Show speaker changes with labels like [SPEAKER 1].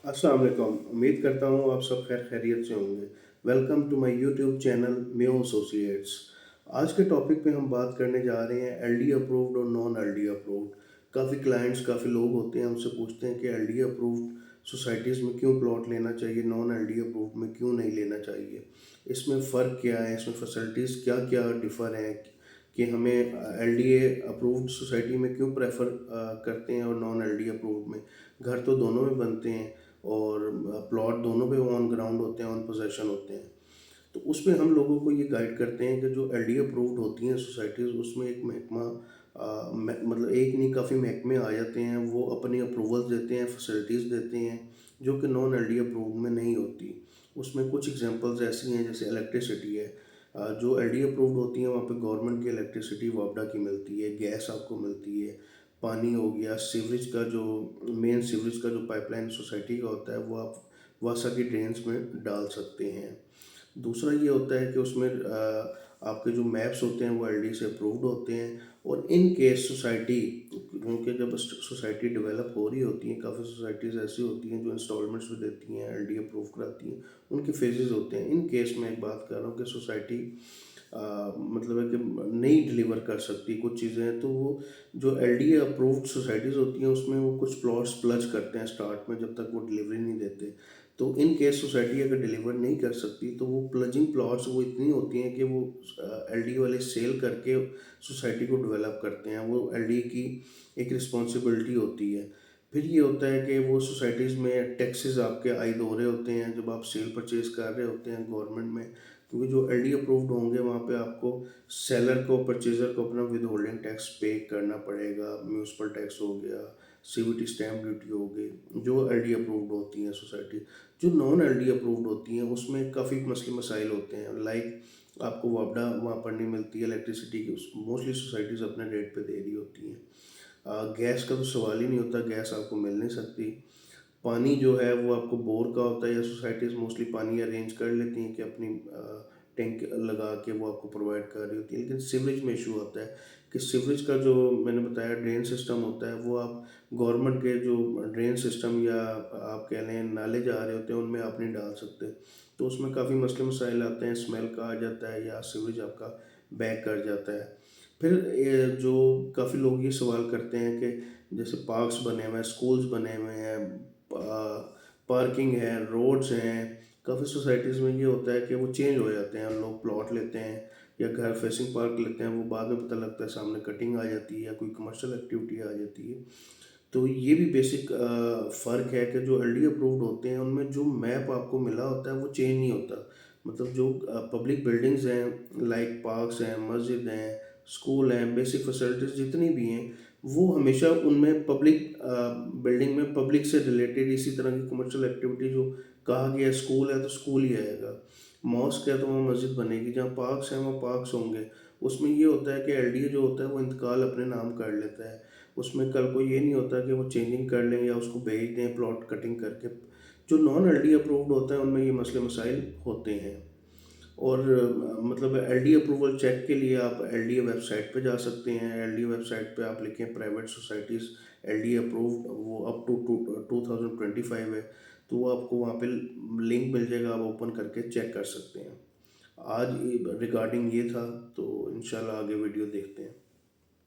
[SPEAKER 1] अस्सलाम वालेकुम। उम्मीद करता हूँ आप सब खैर खैरियत से होंगे। Welcome to my YouTube channel Mayo Associates. आज के टॉपिक पे हम बात करने जा रहे हैं एलडी अप्रूव्ड और नॉन एलडी अप्रूव्ड। काफ़ी क्लाइंट्स काफ़ी लोग होते हैं हमसे पूछते हैं कि एलडी अप्रूव्ड सोसाइटीज़ में क्यों प्लॉट लेना चाहिए, नॉन एलडी अप्रूव्ड में क्यों नहीं लेना चाहिए, इसमें फ़र्क क्या है, इसमें फैसिलिटीज़ क्या क्या डिफ़र हैं कि हमें एलडीए अप्रूव्ड सोसाइटी में क्यों प्रेफर करते हैं और नॉन एलडी अप्रूव्ड में। घर तो दोनों में बनते हैं और प्लॉट दोनों पे ऑन ग्राउंड होते हैं, ऑन पोजेशन होते हैं। तो उसमें हम लोगों को ये गाइड करते हैं कि जो एलडी अप्रूव्ड होती हैं सोसाइटीज़ उसमें एक महकमा मतलब एक नहीं काफ़ी महकमे आ जाते हैं, वो अपनी अप्रूवल्स देते हैं, फैसिलिटीज़ देते हैं जो कि नॉन एलडी अप्रूव्ड में नहीं होती। उसमें कुछ एग्जांपल्स ऐसी हैं जैसे इलेक्ट्रिसिटी है। जो एलडी अप्रूव्ड होती हैं वहाँ पे गवर्नमेंट की इलेक्ट्रिसिटी वापडा की मिलती है, गैस आपको मिलती है, पानी हो गया, सीवरेज का जो मेन सीवरेज का जो पाइपलाइन सोसाइटी का होता है वो आप वासा की ड्रेन्स में डाल सकते हैं। दूसरा ये होता है कि उसमें आपके जो मैप्स होते हैं वो एलडी से अप्रूव्ड होते हैं और इन केस सोसाइटी, क्योंकि जब सोसाइटी डेवलप हो रही होती है, काफ़ी सोसाइटीज़ ऐसी होती हैं जो इंस्टॉलमेंट्स भी देती हैं, एलडी अप्रूव कराती हैं, उनके फेजेस होते हैं। इन केस में एक बात कर रहा हूँ कि सोसाइटी मतलब है कि नहीं डिलीवर कर सकती कुछ चीज़ें हैं, तो वो जो एलडीए अप्रूव्ड सोसाइटीज़ होती हैं उसमें वो कुछ प्लॉट्स प्लज करते हैं स्टार्ट में जब तक वो डिलीवरी नहीं देते। तो इन केस सोसाइटी अगर डिलीवर नहीं कर सकती तो वो प्लजिंग प्लॉट्स वो इतनी होती हैं कि वो एलडी वाले सेल करके सोसाइटी को डेवलप करते हैं, वो एलडी की एक रिस्पॉन्सिबिलिटी होती है। फिर ये होता है कि वो सोसाइटीज़ में टैक्सेस आपके आयद हो रहे होते हैं जब आप सेल परचेज कर रहे होते हैं गवर्नमेंट में, क्योंकि जो एलडी अप्रूव्ड होंगे वहाँ पे आपको सेलर को, परचेज़र को अपना विद होल्डिंग टैक्स पे करना पड़ेगा, म्यूनसिपल टैक्स हो गया, सीवीटी स्टैम्प ड्यूटी हो गई, जो एलडी अप्रूव्ड होती हैं सोसाइटी। जो नॉन एलडी अप्रूव्ड होती हैं उसमें काफ़ी मसले मसाइल होते हैं, लाइक आपको वापडा वहाँ पर नहीं मिलती है, इलेक्ट्रिसिटी की मोस्टली सोसाइटीज़ अपने रेट पे दे रही होती हैं। गैस का तो सवाल ही नहीं होता, गैस आपको मिल नहीं सकती। पानी जो है वो आपको बोर का होता है या सोसाइटीज़ मोस्टली पानी अरेंज कर लेती हैं कि अपनी टैंक लगा के वो आपको प्रोवाइड कर रही होती है। लेकिन सीवरेज में इशू होता है कि सीवरेज का जो मैंने बताया ड्रेन सिस्टम होता है वो आप गवर्नमेंट के जो ड्रेन सिस्टम या आप कह लें नाले जा रहे होते हैं उनमें आप नहीं डाल सकते। तो उसमें काफ़ी मसले मसाइल आते हैं, स्मेल का आ जाता है या सीवरेज आपका बैक कर जाता है। फिर जो काफ़ी लोग ये सवाल करते हैं कि जैसे पार्क्स बने हुए हैं, स्कूल्स बने हुए हैं, पार्किंग है, रोड्स हैं, काफ़ी सोसाइटीज़ में ये होता है कि वो चेंज हो जाते हैं, लोग प्लॉट लेते हैं या घर फेसिंग पार्क लेते हैं, वो बाद में पता लगता है सामने कटिंग आ जाती है या कोई कमर्शियल एक्टिविटी आ जाती है। तो ये भी बेसिक फ़र्क है कि जो एलडी अप्रूव्ड होते हैं उनमें जो मैप आपको मिला होता है वो चेंज नहीं होता। मतलब जो पब्लिक बिल्डिंग्स हैं, लाइक पार्क्स हैं, मस्जिद हैं, स्कूल हैं, बेसिक फैसिलिटीज़ जितनी भी हैं, वो हमेशा उनमें पब्लिक बिल्डिंग में पब्लिक से रिलेटेड इसी तरह की कमर्शियल एक्टिविटी जो कहा गया है, स्कूल है तो स्कूल ही आएगा, मॉस्क है तो वहाँ मस्जिद बनेगी, जहाँ पार्क्स हैं वहाँ पार्क्स होंगे। उसमें ये होता है कि एलडीए जो होता है वो इंतकाल अपने नाम कर लेता है, उसमें कल को ये नहीं होता कि वो चेंजिंग कर लें या उसको बेच दें प्लॉट कटिंग करके। जो नॉन एलडी अप्रूव्ड होता है उनमें ये मसले मसाइल होते हैं। और मतलब एलडी अप्रूवल चेक के लिए आप एलडीए वेबसाइट पे जा सकते हैं। एलडीए वेबसाइट पे आप लिखें प्राइवेट सोसाइटीज़ एलडीए अप्रूव्ड, वो अप टू 2025 है, तो वो आपको वहाँ पे लिंक मिल जाएगा, आप ओपन करके चेक कर सकते हैं। आज रिगार्डिंग ये था, तो इंशाल्लाह आगे वीडियो देखते हैं।